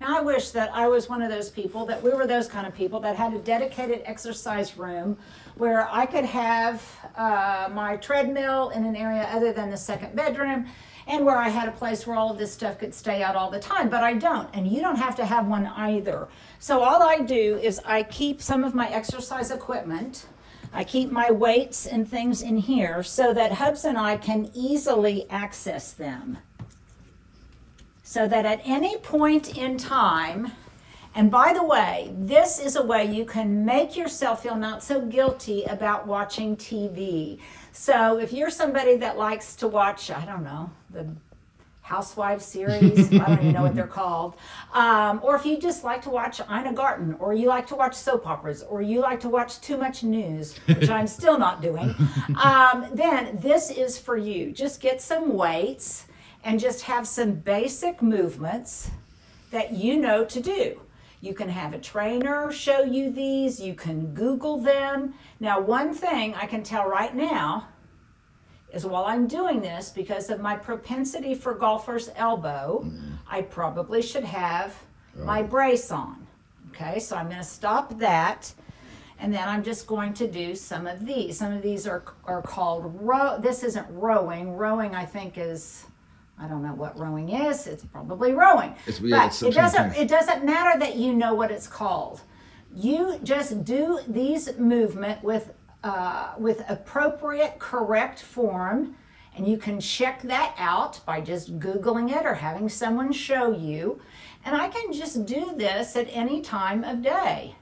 Now, I wish that I was one of those people, that we were those kind of people that had a dedicated exercise room where I could have my treadmill in an area other than the second bedroom, and where I had a place where all of this stuff could stay out all the time, but I don't, and you don't have to have one either. So all I do is I keep some of my exercise equipment, I keep my weights and things in here so that Hubs and I can easily access them. So that at any point in time, and by the way, this is a way you can make yourself feel not so guilty about watching TV. So if you're somebody that likes to watch, I don't know, the Housewives series, I don't even know what they're called, or if you just like to watch Ina Garten, or you like to watch soap operas, or you like to watch too much news, which I'm still not doing, then this is for you. Just get some weights and just have some basic movements that you know to do. You can have a trainer show you these. You can Google them. Now, one thing I can tell right now is while I'm doing this, because of my propensity for golfer's elbow, I probably should have my brace on. Okay, so I'm going to stop that. And then I'm just going to do some of these. Some of these are called this isn't rowing. Rowing, I think, is... I don't know what rowing is. It's probably rowing. But it doesn't matter that you know what it's called. You just do these movement with appropriate, correct form, and you can check that out by just Googling it or having someone show you. And I can just do this at any time of day.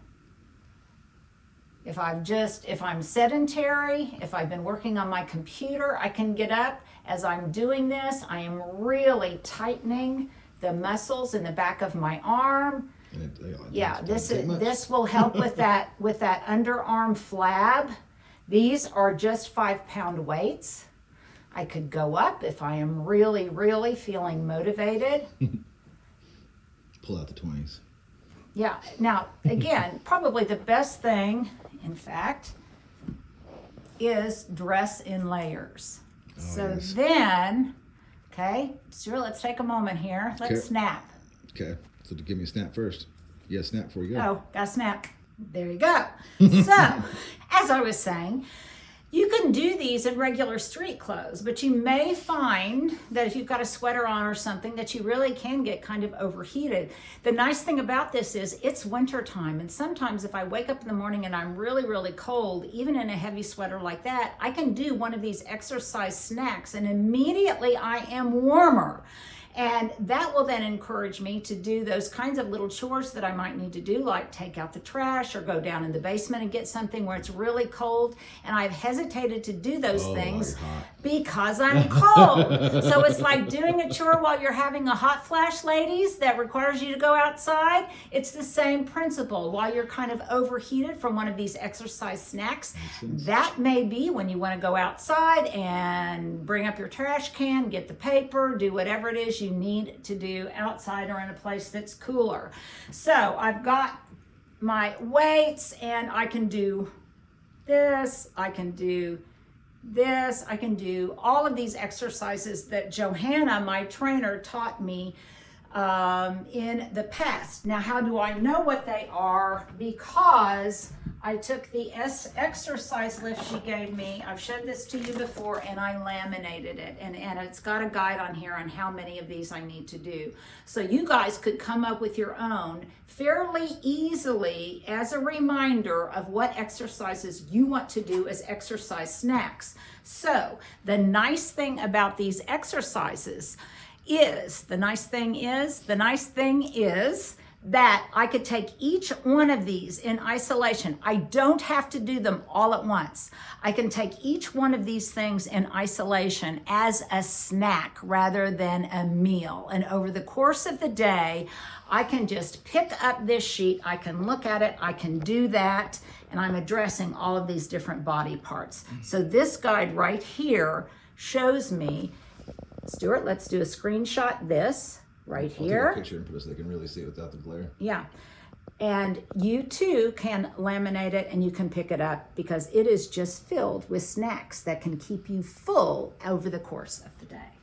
If I'm sedentary, if I've been working on my computer, I can get up. As I'm doing this, I am really tightening the muscles in the back of my arm. Yeah, this will help with that underarm flab. These are just 5-pound weights. I could go up if I am really, really feeling motivated. Pull out the 20s. Yeah. Now, again, probably the best thing, in fact, is dress in layers. Yes. Then, okay, Stuart, let's take a moment here. Let's snap. Okay, so to give me a snap first. Yeah, snap before you go. Oh, got a snap. There you go. So, as I was saying, you can do these in regular street clothes, but you may find that if you've got a sweater on or something that you really can get kind of overheated. The nice thing about this is it's winter time, and sometimes if I wake up in the morning and I'm really, really cold, even in a heavy sweater like that, I can do one of these exercise snacks and immediately I am warmer. And that will then encourage me to do those kinds of little chores that I might need to do, like take out the trash or go down in the basement and get something where it's really cold. And I've hesitated to do those things because I'm cold. So it's like doing a chore while you're having a hot flash, ladies, that requires you to go outside. It's the same principle. While you're kind of overheated from one of these exercise snacks, that may be when you want to go outside and bring up your trash can, get the paper, do whatever it is you need to do outside or in a place that's cooler. So I've got my weights and I can do this, I can do this, I can do all of these exercises that Johanna, my trainer, taught me in the past. Now, how do I know what they are? Because I took the exercise lift she gave me. I've showed this to you before, and I laminated it. And it's got a guide on here on how many of these I need to do. So you guys could come up with your own fairly easily as a reminder of what exercises you want to do as exercise snacks. So the nice thing about these exercises is that I could take each one of these in isolation. I don't have to do them all at once. I can take each one of these things in isolation as a snack rather than a meal. And over the course of the day, I can just pick up this sheet, I can look at it, I can do that, and I'm addressing all of these different body parts. So this guide right here shows me, Stuart, let's do a screenshot this. Right here. I'll take a picture and put it so they can really see it without the glare. Yeah. And you too can laminate it and you can pick it up because it is just filled with snacks that can keep you full over the course of the day.